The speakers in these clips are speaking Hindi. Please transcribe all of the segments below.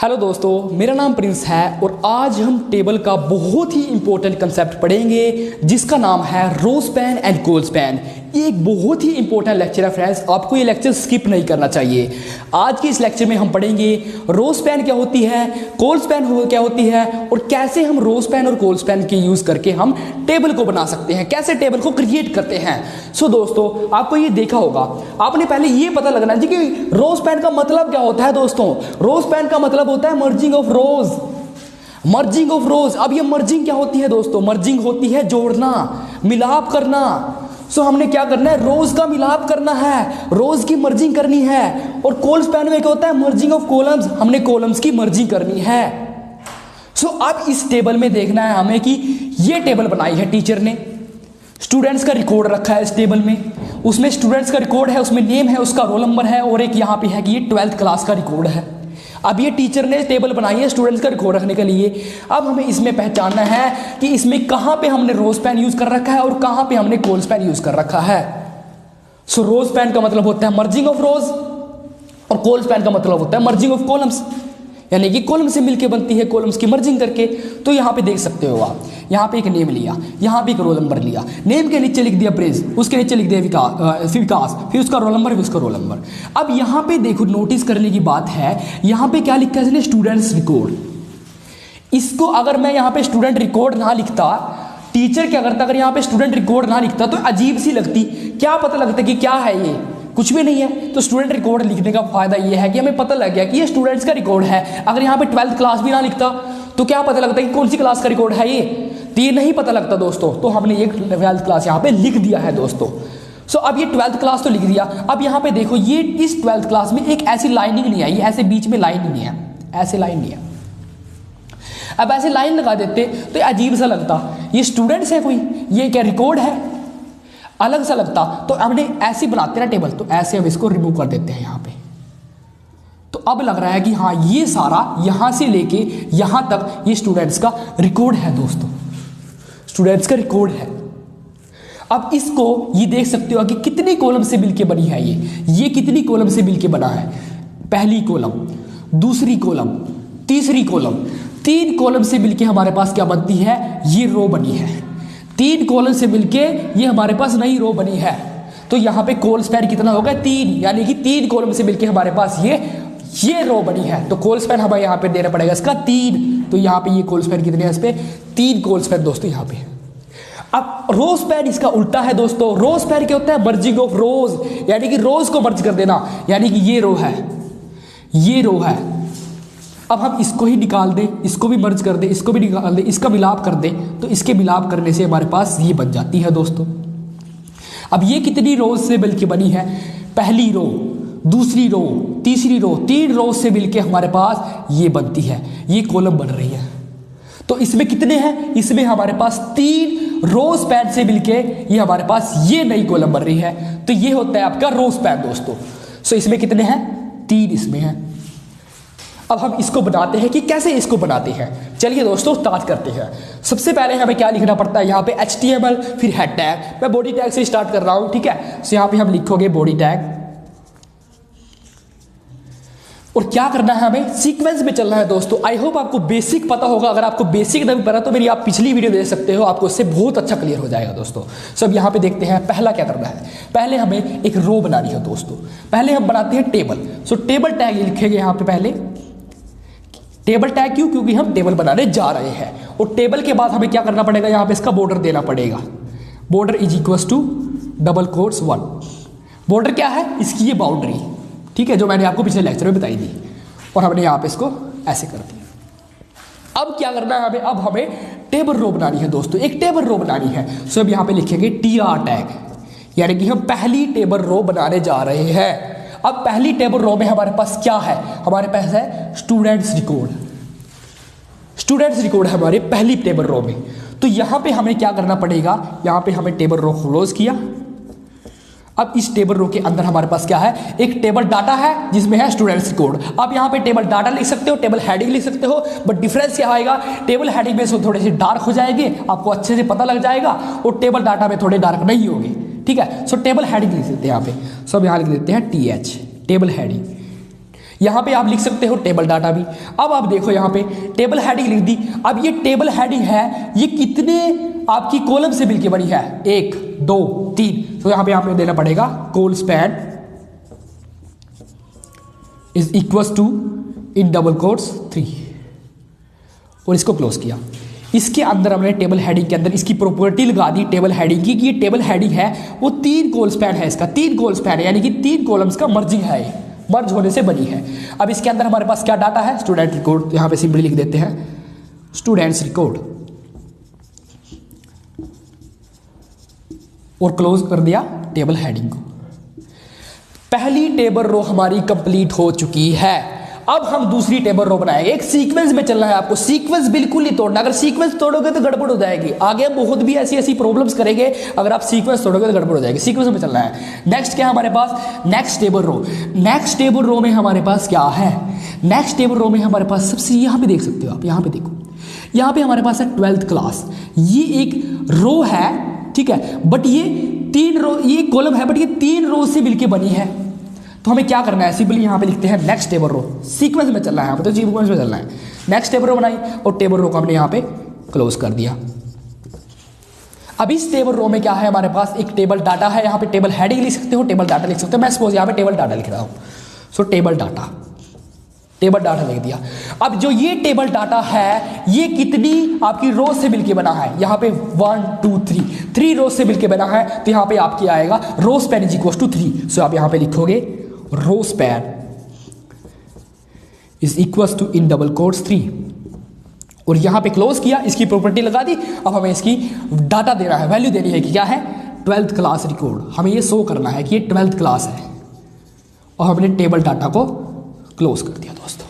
हेलो दोस्तों, मेरा नाम प्रिंस है और आज हम टेबल का बहुत ही इंपॉर्टेंट कंसेप्ट पढ़ेंगे जिसका नाम है row span and col span. ये एक बहुत ही इंपॉर्टेंट लेक्चर है फ्रेंड्स, आपको ये लेक्चर स्किप नहीं करना चाहिए। आज के इस लेक्चर में हम पढ़ेंगे रो स्पैन क्या होती है, कोल स्पैन क्या होती है और कैसे हम रो स्पैन और कोल स्पैन के यूज करके हम टेबल को बना सकते हैं, कैसे टेबल को क्रिएट करते हैं। सो दोस्तों, आपको ये देखा होगा, आपने पहले ये पता लगना जी कि रो स्पैन का मतलब क्या होता है। दोस्तों, रो स्पैन का मतलब होता है merging of rose, merging of रोज। अब ये मर्जिंग क्या होती है दोस्तों? मर्जिंग होती है जोड़ना, मिलाप करना। सो हमने क्या करना है, रोज का मिलाप करना है, रोज की मर्जिंग करनी है। और कोल स्पैन में क्या होता है, मर्जिंग ऑफ कॉलम्स, हमने कॉलम्स की मर्जिंग करनी है। सो अब इस टेबल में देखना है हमें कि ये टेबल बनाई है टीचर ने, स्टूडेंट्स का रिकॉर्ड रखा है इस टेबल में, उसमें स्टूडेंट्स का रिकॉर्ड है, उसमें नेम है, उसका रोल नंबर है और एक यहाँ पे है कि ये 12th क्लास का रिकॉर्ड है। अब ये टीचर ने टेबल बनाई है स्टूडेंट्स का रिकॉर्ड रखने के लिए। अब हमें इसमें पहचानना है कि इसमें कहाँ पे हमने रो स्पैन यूज कर रखा है और कहाँ पे हमने कोल स्पैन यूज कर रखा है। सो रो स्पैन का मतलब होता है मर्जिंग ऑफ रोज और कोल स्पैन का मतलब होता है मर्जिंग ऑफ कॉलम्स, यानी कि कॉलम से मिलके बनती है, कॉलम्स की मर्जिंग करके। तो यहाँ पे देख सकते हो आप, यहाँ पे एक नेम लिया, यहाँ पे एक रोल नंबर लिया, नेम के नीचे लिख दिया प्रेज, उसके नीचे लिख दिया विकास, फिर उसका रोल नंबर, फिर उसका रोल नंबर। अब यहाँ पे देखो, नोटिस करने की बात है, यहाँ पे क्या लिखा है इसने, स्टूडेंट्स रिकॉर्ड। इसको अगर मैं यहाँ पे स्टूडेंट रिकॉर्ड ना लिखता, टीचर क्या करता, अगर यहाँ पे स्टूडेंट रिकॉर्ड ना लिखता तो अजीब सी लगती, क्या पता लगता कि क्या है ये, कुछ भी नहीं है। तो स्टूडेंट रिकॉर्ड लिखने का फायदा ये है कि हमें पता लग गया कि ये स्टूडेंट्स का रिकॉर्ड है। अगर यहाँ पे 12th क्लास भी ना लिखता तो क्या पता लगता कि कौन सी क्लास का रिकॉर्ड है ये, तो ये नहीं पता लगता दोस्तों। तो हमने ये 12th क्लास यहाँ पे लिख दिया है दोस्तों। सो अब ये 12th क्लास तो लिख दिया। अब यहाँ पे देखो, ये इस 12th क्लास में एक ऐसी लाइनिंग नहीं आई, ऐसे बीच में लाइन नहीं है, ऐसे लाइन नहीं है। अब ऐसे लाइन लगा देते तो अजीब सा लगता, ये स्टूडेंट्स है कोई, ये क्या रिकॉर्ड है, अलग सा लगता। तो हमने ऐसे बनाते ना टेबल, तो ऐसे हम इसको रिमूव कर देते हैं यहाँ पे। तो अब लग रहा है कि हाँ, ये सारा यहाँ से लेके यहाँ तक ये स्टूडेंट्स का रिकॉर्ड है दोस्तों, स्टूडेंट्स का रिकॉर्ड है। अब इसको ये देख सकते हो कि कितनी कॉलम से मिलके बनी है ये कितनी कॉलम से मिलके बना है। पहली कॉलम, दूसरी कॉलम, तीसरी कॉलम, 3 कॉलम से मिलके हमारे पास क्या बनती है, ये रो बनी है। 3 कॉलम से मिलके ये हमारे पास नई रो बनी है। तो यहाँ पे कोल स्पैन कितना होगा, 3, यानी कि 3 कॉलम से मिलके हमारे पास ये रो बनी है। तो कोल स्पैन हमें यहाँ पे देना पड़ेगा इसका 3। तो यहाँ पे ये कोल स्पैन कितने हैं, इस पे 3 कोल स्पैन दोस्तों यहाँ पे। अब रो स्पैन इसका उल्टा है दोस्तों। रो स्पैन क्या होता है, मर्जिंग ऑफ रोज, यानी कि रोज को मर्ज कर देना, यानी कि ये रो है, ये रो है। अब हम इसको ही निकाल दें, इसको भी मर्ज कर दें, इसको भी निकाल दें, इसका मिलाप कर दें, तो इसके मिलाप करने से हमारे पास ये बन जाती है दोस्तों। अब ये कितनी रोज से मिलके बनी है, पहली रो, दूसरी रो, तीसरी रो, 3 रोज से मिलके हमारे पास ये बनती है, ये कॉलम बन रही है। तो इसमें कितने हैं, इसमें हमारे पास 3 रो स्पैन से मिलके ये हमारे पास ये नई कॉलम बन रही है। तो ये होता है आपका रो स्पैन दोस्तों। सो इसमें कितने हैं, 3 इसमें हैं। अब हम इसको बनाते हैं कि कैसे इसको बनाते हैं। चलिए दोस्तों, स्टार्ट करते हैं। सबसे पहले हमें क्या लिखना पड़ता है, यहाँ पे HTML, फिर हेड टैग। मैं बॉडी टैग से स्टार्ट कर रहा हूँ, ठीक है। सो यहाँ पे हम लिखोगे बॉडी टैग, और क्या करना है, हमें सीक्वेंस में चलना है दोस्तों। आई होप आपको बेसिक पता होगा। अगर आपको बेसिक नहीं पता तो मेरी आप पिछली वीडियो देख सकते हो, आपको इससे बहुत अच्छा क्लियर हो जाएगा दोस्तों। सब यहाँ पे देखते हैं, पहला क्या करना है, पहले हमें एक रो बनानी है दोस्तों। पहले हम बनाते हैं टेबल। सो टेबल टैग लिखेंगे यहाँ पे पहले, टेबल टैग क्यों, क्योंकि हम टेबल बनाने जा रहे हैं। और टेबल के बाद हमें क्या करना पड़ेगा, यहाँ पे इसका बॉर्डर देना पड़ेगा। Border is equals to double quotes 1। Border क्या है, इसकी ये बाउंड्री, ठीक है, जो मैंने आपको पिछले लेक्चर में बताई थी। और हमने यहाँ पे इसको ऐसे कर दिया। अब क्या करना है हमें, अब हमें टेबल रो बनानी है दोस्तों, एक टेबल रो बनानी है। सो अब यहाँ पे लिखेंगे TR टैग, यानी कि हम पहली टेबल रो बनाने जा रहे हैं। अब पहली टेबल रो में हमारे पास क्या है, हमारे पास है स्टूडेंट्स रिकॉर्ड। स्टूडेंट्स रिकॉर्ड है हमारे पहली टेबल रो में। तो यहाँ पे हमें क्या करना पड़ेगा, यहाँ पे हमें टेबल रो क्लोज किया। अब इस टेबल रो के अंदर हमारे पास क्या है, एक टेबल डाटा है जिसमें है स्टूडेंट्स रिकॉर्ड। आप यहाँ पे टेबल डाटा लिख सकते हो, टेबल हेडिंग लिख सकते हो, बट डिफरेंस क्या आएगा, टेबल हेडिंग में थोड़े से डार्क हो जाएंगे, आपको अच्छे से पता लग जाएगा, और टेबल डाटा में थोड़े डार्क नहीं होंगे, ठीक है। सो टेबल हेडिंग लिख देते हैं यहाँ पे, सब यहाँ लिख देते हैं TH, टेबल हेडिंग। यहाँ पे आप लिख सकते हो टेबल डाटा भी। अब आप देखो यहाँ पे टेबल हेडिंग लिख दी। अब ये टेबल हेडिंग है, ये कितने आपकी कॉलम से मिलकर बनी है, 1 2 3। तो यहाँ पे आपको देना पड़ेगा colspan is equal to in double quotes 3 और इसको क्लोज किया। इसके अंदर हमने टेबल हेडिंग के अंदर इसकी प्रॉपर्टी लगा दी टेबल हेडिंग की कि ये टेबल हेडिंग है वो 3 कॉल स्पैन है, इसका 3 कॉल स्पैन है, यानी कि 3 कॉलम्स का मर्जिंग है, मर्ज होने से बनी है। अब इसके अंदर हमारे पास क्या डाटा है, स्टूडेंट रिकॉर्ड। यहाँ पे सिंपली लिख देते हैं स्टूडेंट्स रिकॉर्ड और क्लोज कर दिया टेबल हेडिंग को। पहली टेबल रो हमारी कंप्लीट हो चुकी है। अब हम दूसरी टेबल रो बनाएंगे। एक सीक्वेंस में चलना है आपको, सीक्वेंस बिल्कुल नहीं तोड़ना। अगर सीक्वेंस तोड़ोगे तो गड़बड़ हो जाएगी, आगे बहुत भी ऐसी प्रॉब्लम्स करेंगे। अगर आप सीक्वेंस तोड़ोगे तो गड़बड़ हो जाएगी, सीक्वेंस में चलना है। नेक्स्ट क्या है हमारे पास, next table row. Next table row में हमारे पास क्या है, नेक्स्ट टेबल रो में हमारे पास सबसे, यहाँ पे देख सकते हो आप, यहाँ पे देखो, यहाँ पे हमारे पास है 12th क्लास। ये एक रो है, ठीक है, बट ये 3 रो, ये कॉलम है बट ये 3 रो से मिलके बनी है। तो हमें क्या करना है, सिंपली यहाँ पे लिखते हैं नेक्स्ट टेबल रो। सीक्वेंस में चलना है, यहाँ पे तो सीक्वेंस में चलना है। नेक्स्ट टेबल रो बनाई और टेबल रो को हमने यहाँ पे क्लोज कर दिया। अब इस टेबल रो में क्या है हमारे पास, एक टेबल डाटा है। यहाँ पे टेबल हेडिंग लिख सकते हो, टेबल डाटा लिख सकते हो। मैं सपोज यहाँ पे टेबल डाटा लिख रहा हूँ, सो टेबल डाटा, टेबल डाटा लिख दिया। अब जो ये टेबल डाटा है ये कितनी आपकी रो से मिलके बना है, यहाँ पे 1 2 3 रो से मिलके बना है। तो यहाँ पे आपकी आएगा row span is equal to 3। So आप यहाँ पे लिखोगे row span is equal to in double quotes 3 और यहाँ पे क्लोज किया, इसकी प्रॉपर्टी लगा दी। अब हमें इसकी डाटा देना है, वैल्यू देनी है कि क्या है, 12th क्लास रिकॉर्ड। हमें ये शो करना है कि ये 12th क्लास है और हमने टेबल डाटा को क्लोज कर दिया दोस्तों।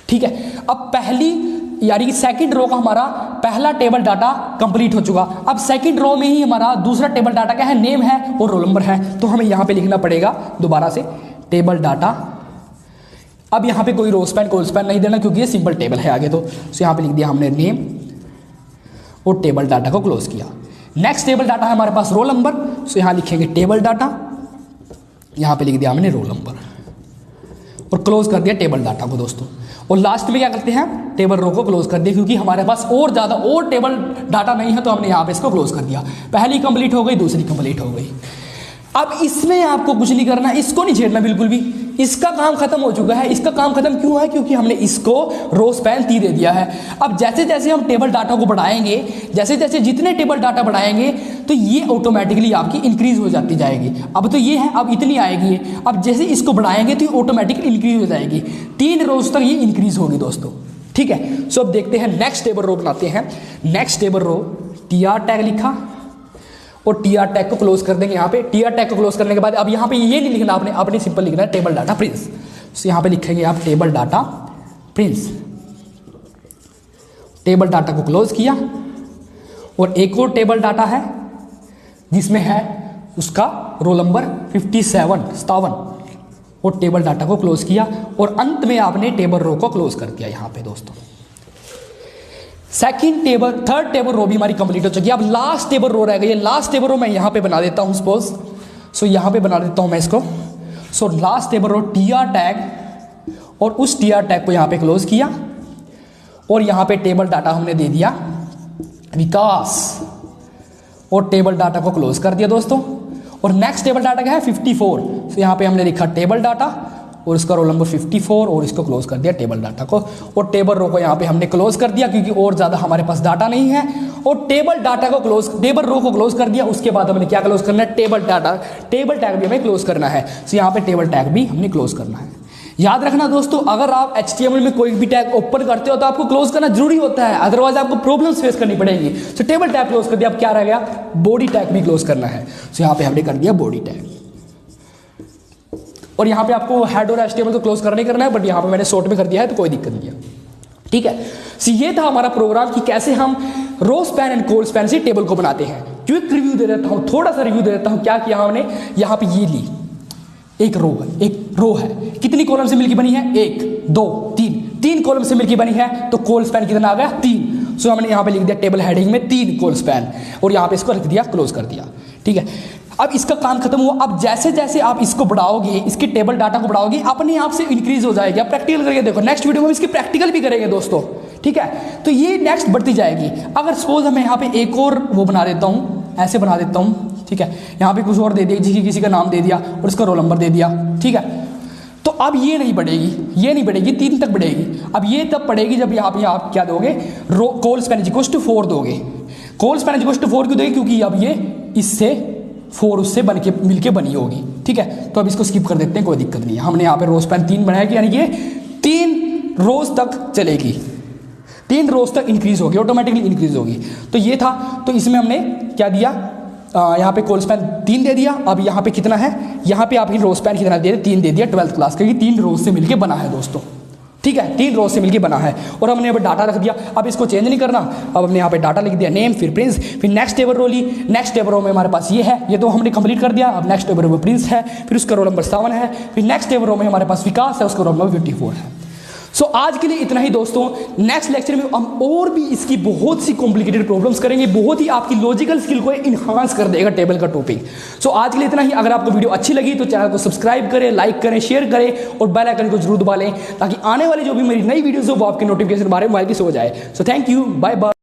ठीक है, अब पहली यानी कि सेकंड रो का हमारा पहला टेबल डाटा कंप्लीट हो चुका। अब सेकंड रो में ही हमारा दूसरा टेबल डाटा क्या है, नेम है और रोल नंबर है। तो हमें यहां पे लिखना पड़ेगा दोबारा से टेबल डाटा। अब यहां पे कोई रो स्पैन कोल स्पैन नहीं देना क्योंकि ये सिंपल टेबल है आगे। तो यहां पे लिख दिया हमने नेम और टेबल डाटा को क्लोज किया। नेक्स्ट टेबल डाटा है हमारे पास रोल नंबर। सो यहां लिखेंगे टेबल डाटा, यहां पे लिख दिया हमने रोल नंबर और क्लोज कर दिया टेबल डाटा को दोस्तों। और लास्ट में क्या करते हैं, टेबल रो को क्लोज कर दिया क्योंकि हमारे पास और ज्यादा और टेबल डाटा नहीं है। तो हमने यहाँ पे इसको क्लोज कर दिया। पहली कंप्लीट हो गई, दूसरी कंप्लीट हो गई। अब इसमें आपको कुछ नहीं करना, इसको नहीं छेड़ना बिल्कुल भी। इसका काम खत्म हो चुका है। इसका काम खत्म क्यों है, क्योंकि हमने इसको रो स्पैन 3 दे दिया है। अब जैसे जैसे हम टेबल डाटा को बढ़ाएंगे, जैसे जैसे जितने टेबल डाटा बढ़ाएंगे तो ये ऑटोमेटिकली आपकी इंक्रीज हो जाती जाएगी। अब तो ये है, अब इतनी आएगी। अब जैसे इसको बढ़ाएंगे तो ये ऑटोमेटिकली इंक्रीज हो जाएगी। 3 रोज तक ये इंक्रीज होगी दोस्तों। ठीक है, सो अब देखते हैं नेक्स्ट टेबल रो बनाते हैं। Next table row TR tag लिखा और TR टैग को क्लोज कर देंगे। यहाँ पे TR टैग को क्लोज करने के बाद अब यहाँ पे ये नहीं लिखना आपने, आपने सिंपल लिखना है टेबल डाटा प्रिंस। तो यहाँ पे लिखेंगे आप table data Prince. Table data को क्लोज किया और एक और टेबल डाटा है जिसमें है उसका रोल नंबर 57 और टेबल डाटा को क्लोज किया और अंत में आपने टेबल रो को क्लोज कर दिया। यहाँ पे दोस्तों थर्ड टेबल रो भी हमारी कंप्लीट हो चुकी है। अब लास्ट टेबल रो रह गई है। लास्ट टेबल रो मैं यहां पे बना देता हूं सपोज। सो यहां पे बना देता हूं मैं इसको। So last table row TR tag और उस TR टैग को यहां पे क्लोज किया और यहां पे टेबल डाटा हमने दे दिया विकास और टेबल डाटा को क्लोज कर दिया दोस्तों। और नेक्स्ट टेबल डाटा क्या है 54। सो यहां पे हमने लिखा टेबल डाटा और इसका रोल नंबर 54 और इसको क्लोज कर दिया टेबल डाटा को। और टेबल रो को यहाँ पे हमने क्लोज कर दिया क्योंकि और ज्यादा हमारे पास डाटा नहीं है। और टेबल डाटा को क्लोज, टेबल रो को क्लोज कर दिया। उसके बाद हमने क्या क्लोज करना है, टेबल डाटा, टेबल टैग भी हमें क्लोज करना है। तो यहाँ पे टेबल टैग भी हमने क्लोज करना है। याद रखना दोस्तों, अगर आप HTML में कोई भी टैग ओपन करते हो तो आपको क्लोज करना जरूरी होता है, अदरवाइज आपको प्रॉब्लम्स फेस करनी पड़ेगी। तो टेबल टैग क्लोज कर दिया। अब क्या रह गया, बॉडी टैग भी क्लोज करना है। तो यहाँ पे हमने कर दिया बॉडी टैग। और यहाँ पे आपको हेड और HTML तो क्लोज करना ही करना है, बट यहाँ पे मैंने शॉर्ट में कर दिया है तो कोई दिक्कत नहीं है। ठीक है, सो ये था हमारा प्रोग्राम कि कैसे हम row span and col span से टेबल को बनाते हैं। क्विक रिव्यू दे देता हूँ, थोड़ा सा रिव्यू दे देता हूँ। क्या किया हमने, यहाँ पे ये ली एक रो है, कितनी कॉलम से मिलकर बनी है, 1 2 3 कॉलम से मिलकर बनी है। तो कोल स्पैन कितना आ गया, 3। सो हमने यहाँ पे लिख दिया टेबल हेडिंग में 3 कोल स्पैन और यहाँ पे इसको रख दिया, क्लोज कर दिया। ठीक है, अब इसका काम खत्म हुआ। अब जैसे जैसे आप इसको बढ़ाओगे, इसके टेबल डाटा को बढ़ाओगे, अपने आप से इंक्रीज हो जाएगी। आप प्रैक्टिकल करके देखो, नेक्स्ट वीडियो में इसकी प्रैक्टिकल भी करेंगे दोस्तों, ठीक है। तो ये नेक्स्ट बढ़ती जाएगी। अगर सपोज मैं यहाँ पे एक और वो बना देता हूँ, ऐसे बना देता हूँ, ठीक है, यहाँ पे कुछ और दे दिया, किसी का नाम दे दिया और उसका रोल नंबर दे दिया, ठीक है। तो अब ये नहीं बढ़ेगी, ये नहीं बढ़ेगी, 3 तक बढ़ेगी। अब ये तब बढ़ेगी जब यहाँ पे आप क्या दोगे, कोल स्पैन इज इक्वल्स टू 4 दोगे। कोल स्पैन इज इक्वल्स टू 4 क्यों दोगे, क्योंकि अब ये इससे 4 उससे बन के मिलके बनी होगी, ठीक है। तो अब इसको स्किप कर देते हैं, कोई दिक्कत नहीं है। हमने यहाँ पे रो स्पैन 3 बनाया कि यानी कि 3 रोज तक चलेगी, 3 रोज तक इंक्रीज होगी, ऑटोमेटिकली इंक्रीज होगी। तो ये था। तो इसमें हमने क्या दिया, यहाँ पे कोल स्पैन 3 दे दिया। अब यहाँ पे कितना है, यहाँ पे आप रो स्पैन कितना दे दिया, 3 दे दिया 12th क्लास का, 3 रोज से मिलके बना है दोस्तों, ठीक है, 3 रोज से मिलके बना है। और हमने यहाँ पे डाटा रख दिया। अब इसको चेंज नहीं करना। अब हमने यहाँ पे डाटा लिख दिया, नेम, फिर प्रिंस, फिर नेक्स्ट टेबल रो ली। नेक्स्ट टेबल रो में हमारे पास ये है, ये तो हमने कंप्लीट कर दिया। अब नेक्स्ट टेबल रो में प्रिंस है, फिर उसका रोल नंबर 7 है, फिर नेक्स्ट टेबल रो में हमारे पास विकास है, उसका रोल नंबर 54 है। सो आज के लिए इतना ही दोस्तों। नेक्स्ट लेक्चर में हम और भी इसकी बहुत सी कॉम्प्लिकेटेड प्रॉब्लम्स करेंगे, बहुत ही आपकी लॉजिकल स्किल को इन्हांस कर देगा टेबल का टॉपिक। सो आज के लिए इतना ही। अगर आपको वीडियो अच्छी लगी तो चैनल को सब्सक्राइब करें, लाइक करें, शेयर करें और बेल आइकन को जरूर दबा लें, ताकि आने वाली जो भी मेरी नई वीडियोस हो वो आपके नोटिफिकेशन बारे में मोबाइल की सो जाए। So thank you, bye bye.